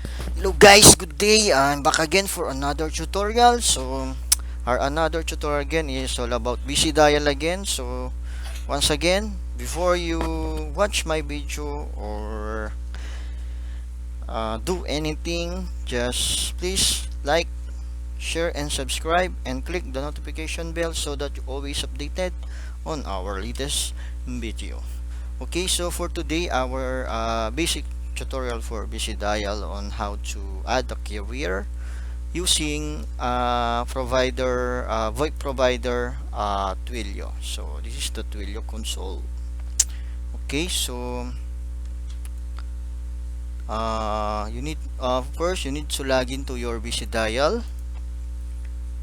Hello guys, good day. I'm back again for another tutorial. So our another tutorial again is all about Vicidial again. So once again, before you watch my video or do anything, just please like, share and subscribe and click the notification bell so that you're always updated on our latest video. Okay, so for today, our basic tutorial for Vicidial on how to add a carrier using VoIP provider Twilio. So this is the Twilio console. Okay, so you need first you need to log into your Vicidial.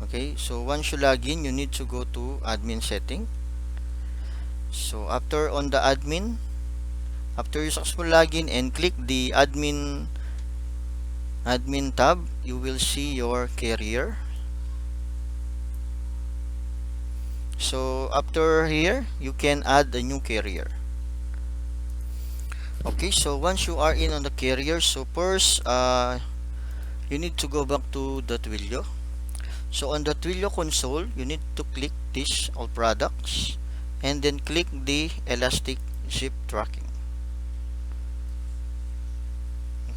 Okay, so once you log in, you need to go to admin setting. So after on the admin, after you successful login and click the admin tab, you will see your carrier. So after here, you can add a new carrier. Okay, so once you are in on the carrier, so first you need to go back to the Twilio. So on the Twilio console, you need to click this all products and then click the elastic zip tracking.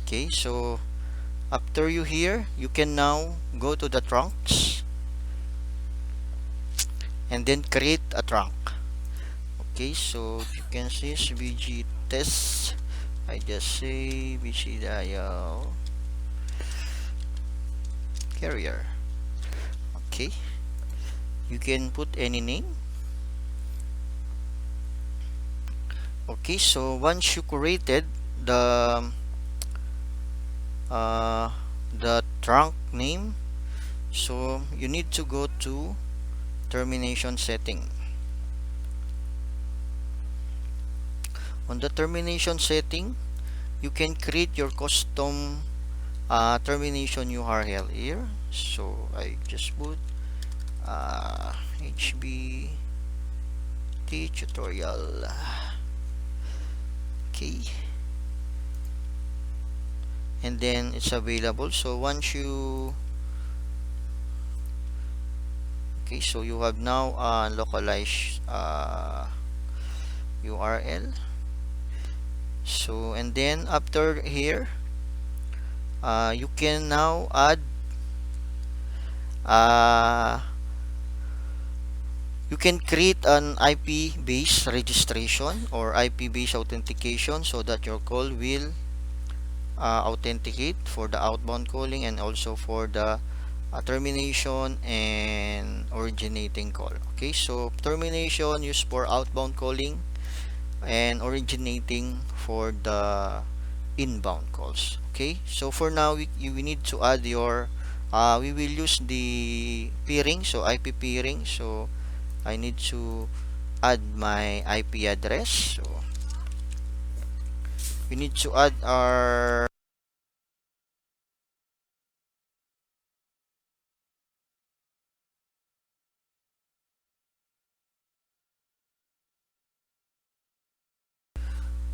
Okay, so after you here, you can now go to the trunks and then create a trunk. Okay, so you can see it's VG test. I just say Vicidial Carrier. Okay, you can put any name. Okay, so once you created the trunk name, so you need to go to termination setting. On the termination setting, you can create your custom termination URL here. So I just put HBT tutorial. Okay, and then it's available. So once you so you have now localized URL. So and then after here, you can now add you can create an IP based registration or IP based authentication so that your call will authenticate for the outbound calling and also for the termination and originating call. Okay, so termination used for outbound calling and originating for the inbound calls. Okay, so for now we need to add your we will use the peering, so IP peering. So I need to add my IP address. So we need to add our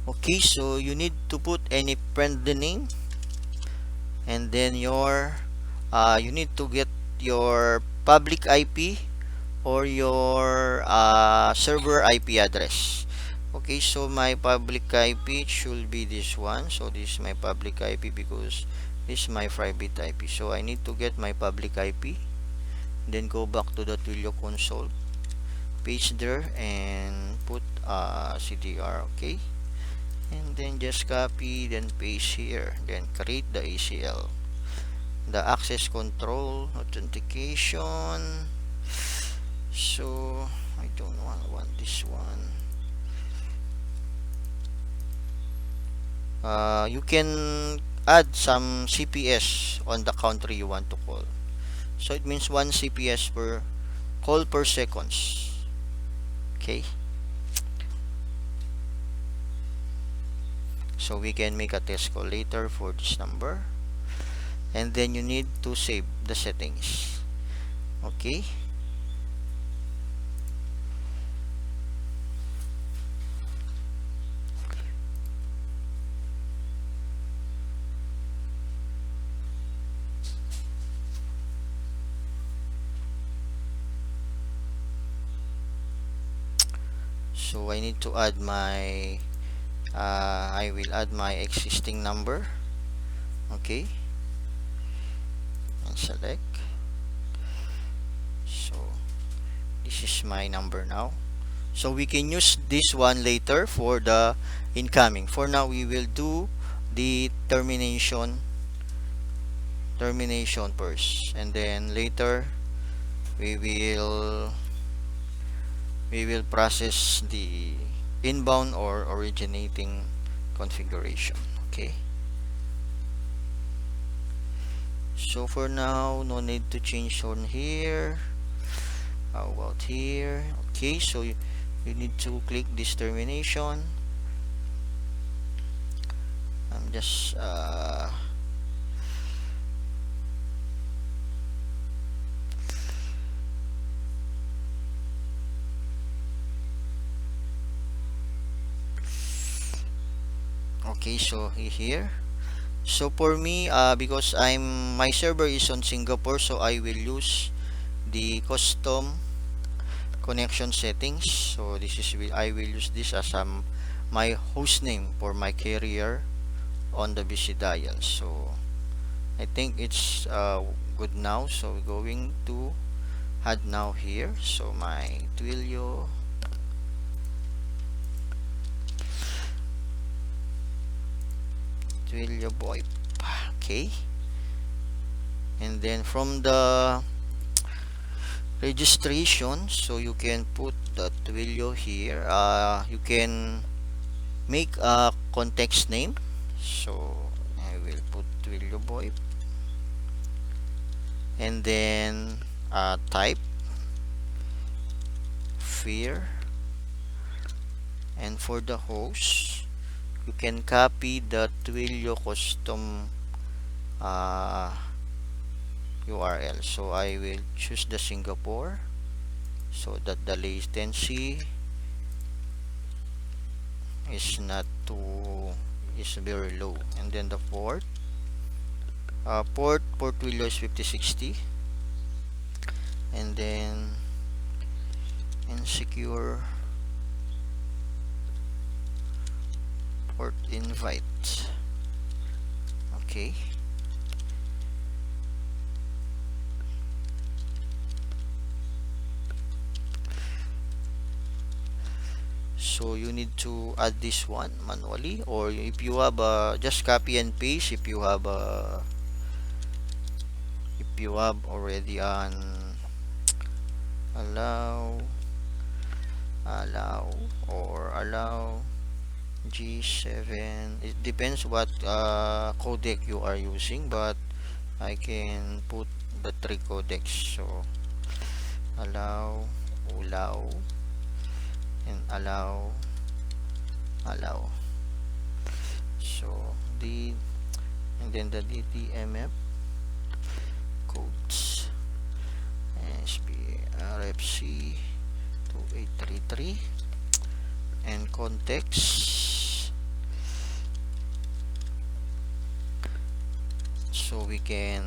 okay, so you need to put any friendly name and then your you need to get your public IP or your server IP address. Okay, so my public IP should be this one. So this is my public IP because this is my private IP. So I need to get my public IP, then go back to the Twilio console, paste there and put CDR. Okay, and then just copy, then paste here, then create the ACL, the access control authentication. So I don't want this one. You can add some CPS on the country you want to call. So it means 1 CPS per call per seconds. Okay, so we can make a test call later for this number, and then you need to save the settings. Okay, So I need to add my I will add my existing number. Okay, and select. So this is my number now. So we can use this one later for the incoming. For now, we will do the termination first, and then later we will process the inbound or originating configuration. Okay, so for now, no need to change on here. How about here? Okay, so you need to click this termination. I'm just okay, so here. So for me, because my server is on Singapore, so I will use the custom connection settings. So this is I will use this as my host name for my carrier on the Vicidial. So I think it's good now. So we're going to add now here. So my Twillio VoIP. Okay, and then from the registration, so you can put the Twilio here. You can make a context name. So I will put Twilio VoIP, and then type fear, and for the host, you can copy the Twilio custom URL. So I will choose the Singapore so that the latency is very low, and then the port Twilio is 5060, and then insecure port invite. Okay, so you need to add this one manually, or if you have just copy and paste. If you have already an allow G7, it depends what codec you are using, but I can put the 3 codecs. So allow, and allow. So and then the DTMF codes SBRFC 2833, and context. So we can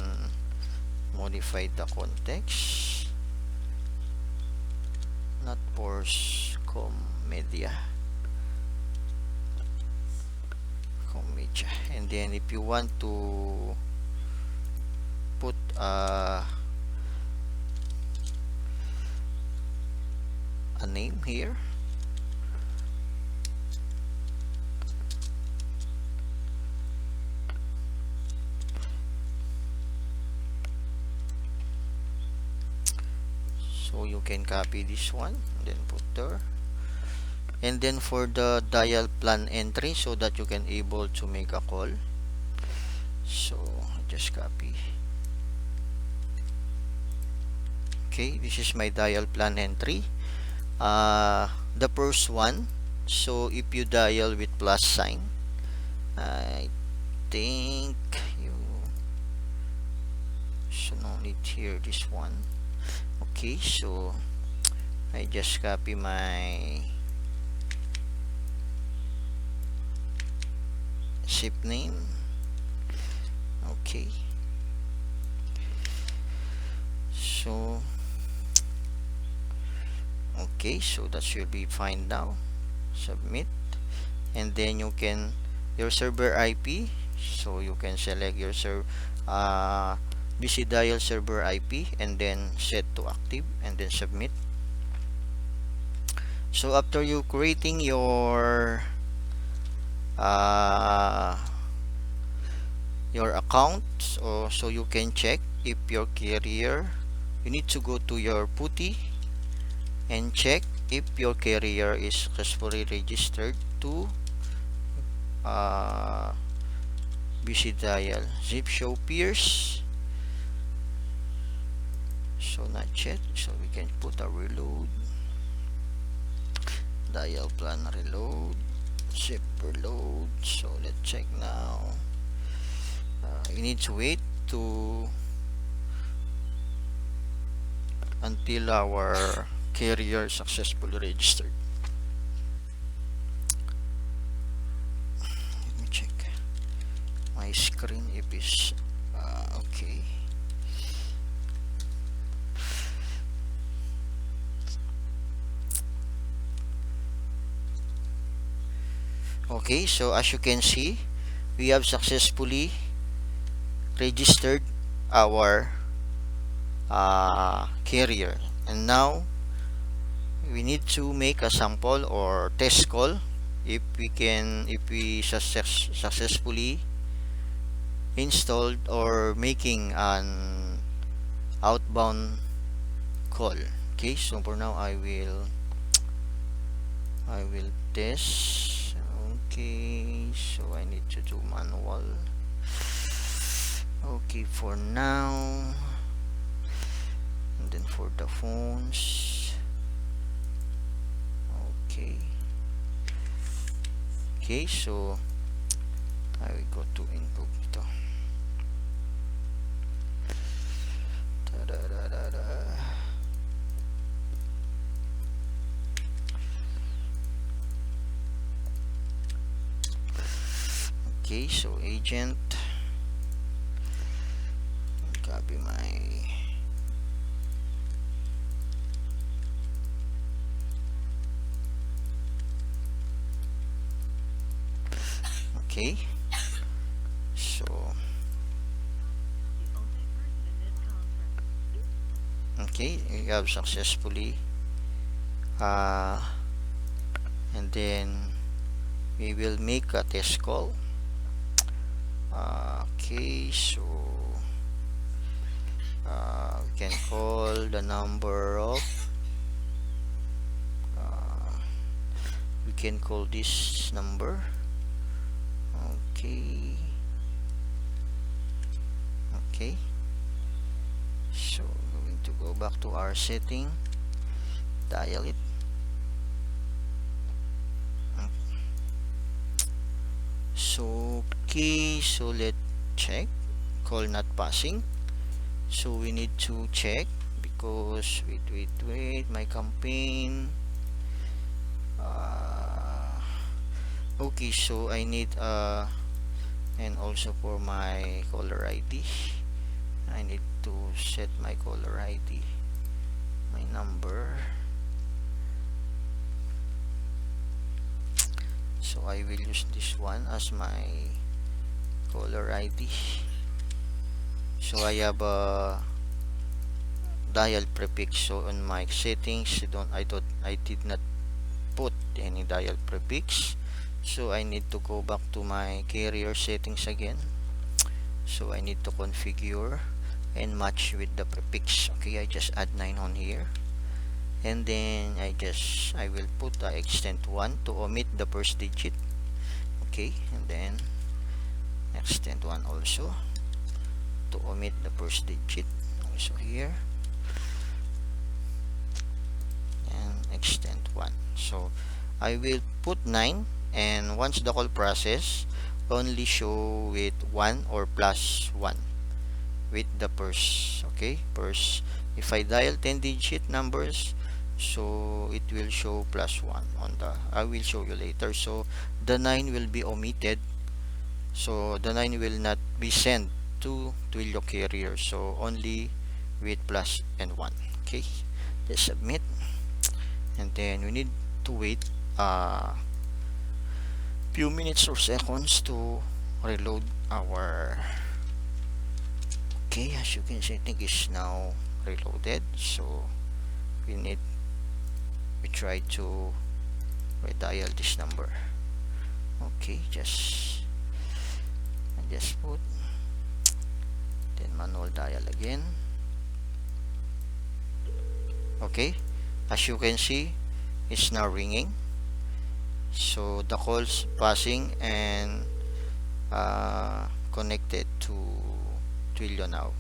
modify the context, not force media, and then if you want to put a name here, so you can copy this one and then put there. And then for the dial plan entry, so that you can able to make a call, so just copy. Okay, this is my dial plan entry, the first one. So if you dial with plus sign, I think you should not need here this one. Okay, so I just copy my ship name. Okay, so that should be fine now. submit, and then you can your server IP, so you can select your Vicidial server IP and then set to active and then submit. So after you creating uh, your account, so you can check if your carrier, you need to go to your Putty and check if your carrier is successfully registered to uh, Vicidial. Zip show peers, so not yet, so we can put a reload, dial plan reload, zip reload. So let's check now. You need to wait to until our carrier successfully registered. Let me check my screen if it's okay. Okay, so as you can see, we have successfully registered our carrier, and now we need to make a sample or test call if we successfully installed or making an outbound call. Okay, so for now I will test. Okay, so I need to do manual. Okay, for now, and then for the phones. Okay, so I will go to incognito. Okay, so agent, copy my okay, so okay, we have successfully and then we will make a test call. Okay, so we can call the number of we can call this number. Okay, so going to go back to our setting, dial it. So okay, so let's check, call not passing. So we need to check because wait, my campaign. Okay, so I need and also for my caller ID, I need to set my caller ID, my number. So I will use this one as my caller ID. So I have a dial prefix. So on my settings, I did not put any dial prefix. So I need to go back to my carrier settings again. So I need to configure and match with the prefix. Okay, I just add 9 on here, and then I will put extend 1 to omit the first digit. Okay, and then extend 1 also to omit the first digit also here, and extend 1. So I will put 9, and once the call process, only show with 1 or plus 1 with the first. Okay, first, if I dial 10 digit numbers, so it will show plus 1 on the, I will show you later. So the 9 will be omitted, so the 9 will not be sent to Twilio carrier, so only with plus and 1. Okay, let's submit, and then we need to wait few minutes or seconds to reload our. Okay, as you can see, I think it's now reloaded. So we try to redial this number. Okay, just put, then manual dial again. Okay, as you can see, it's now ringing. So the calls passing and connected to Twilio now.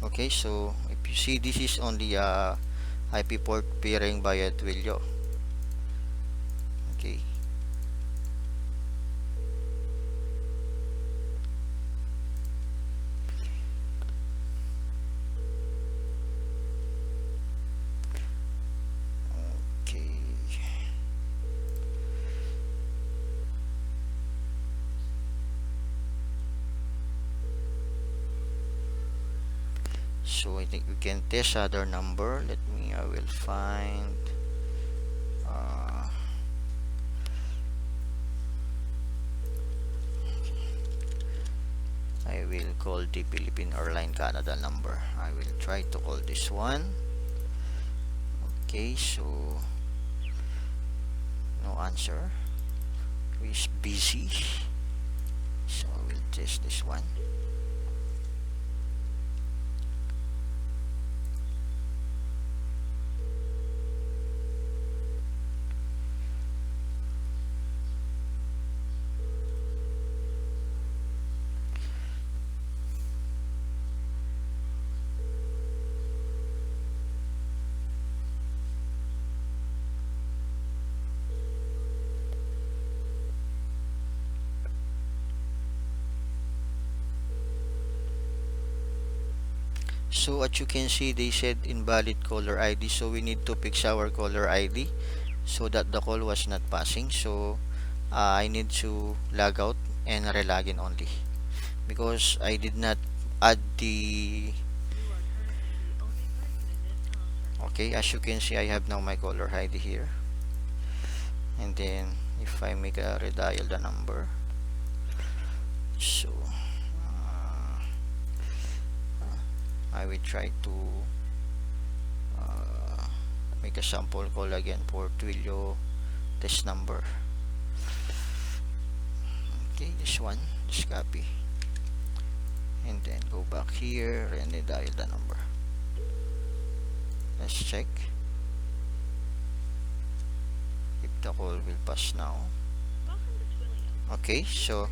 Okay, so if you see, this is only IP port pairing via Twilio. Okay. Okay. So I think we can test other number. I will find I will call the Philippine Airline Canada number. I will try to call this one. Okay, so no answer. He's busy. So I will test this one. So as you can see, they said invalid caller ID, so we need to fix our caller ID so that the call was not passing. So I need to log out and relog in only, because I did not add the. Okay, as you can see, I have now my caller ID here, and then if I make a redial the number, so I will try to make a sample call again for Twilio test number. Okay, this one, just copy, and then go back here and then dial the number. Let's check if the call will pass now. Okay, so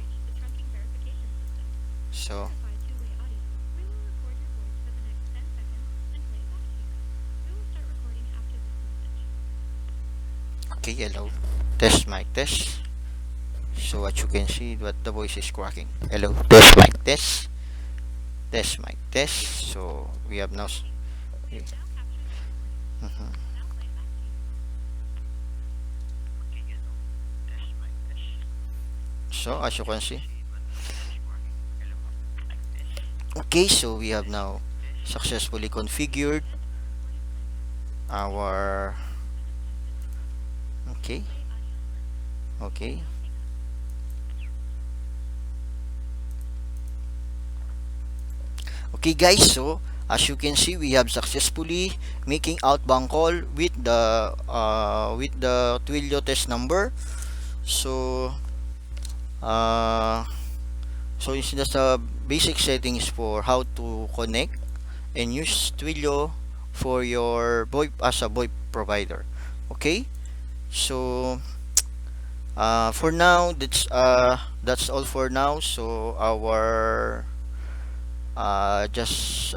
okay, hello, test mic test. So as you can see, what the voice is cracking. Hello, test mic test, test mic test. So we have now. So as you can see, okay, so we have now successfully configured our. Okay, okay, okay guys, so as you can see, we have successfully making outbound call with the Twilio test number. So so it's just a basic settings for how to connect and use Twilio for your VoIP as a VoIP provider. Okay, so for now, that's all for now. So our just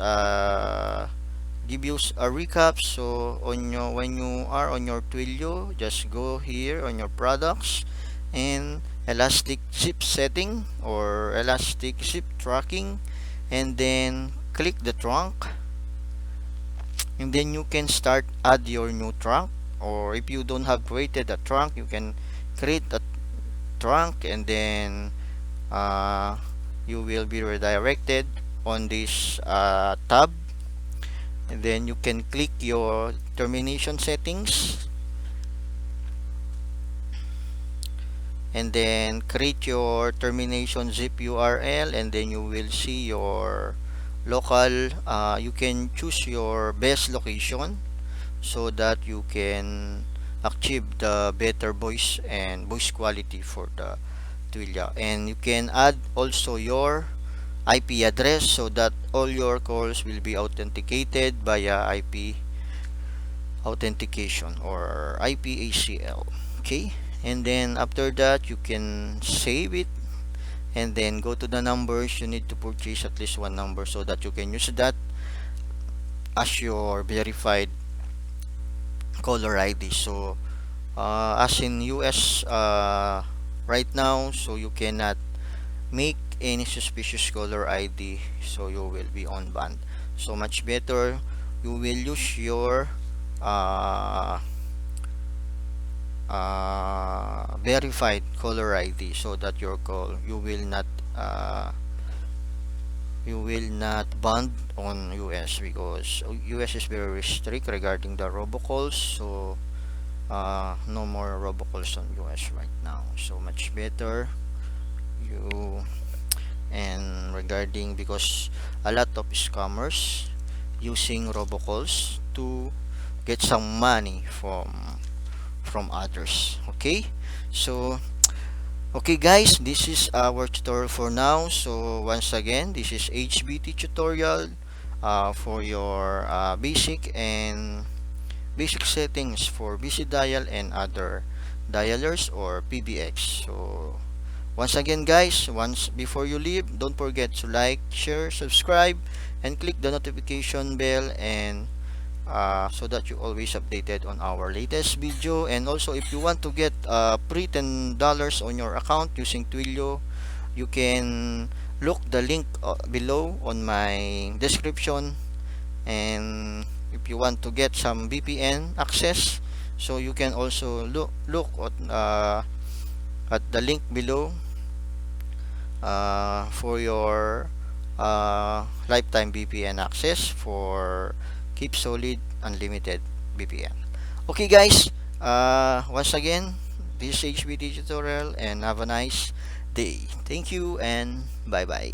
give you a recap. So when you are on your Twilio, just go here on your products and elastic zip setting or elastic zip tracking, and then click the trunk, and then you can start add your new trunk. Or if you don't have created a trunk, you can create a trunk, and then you will be redirected on this tab, and then you can click your termination settings, and then create your termination zip URL, and then you will see your local, you can choose your best location so that you can achieve the better voice and voice quality for the Twilio. And you can add also your IP address so that all your calls will be authenticated via IP authentication or IPACL. Okay, and then after that you can save it, and then go to the numbers. You need to purchase at least one number so that you can use that as your verified caller ID. So as in US right now, so you cannot make any suspicious caller ID, so you will be on banned. So much better you will use your verified caller ID so that your call you will not banned on US, because US is very strict regarding the robocalls. So no more robocalls on US right now. So much better you, and regarding, because a lot of scammers using robocalls to get some money from others. Okay, so okay guys, this is our tutorial for now. So once again, this is HBT tutorial for your basic settings for Vicidial and other dialers or PBX. So once again guys, once before you leave, don't forget to like, share, subscribe, and click the notification bell, and so that you always updated on our latest video. And also, if you want to get free $10 on your account using Twilio, you can look the link below on my description. And if you want to get some VPN access, so you can also look at the link below for your lifetime VPN access for Keep Solid Unlimited VPN. Okay guys, once again, this is HBT tutorial, and have a nice day. Thank you and bye bye.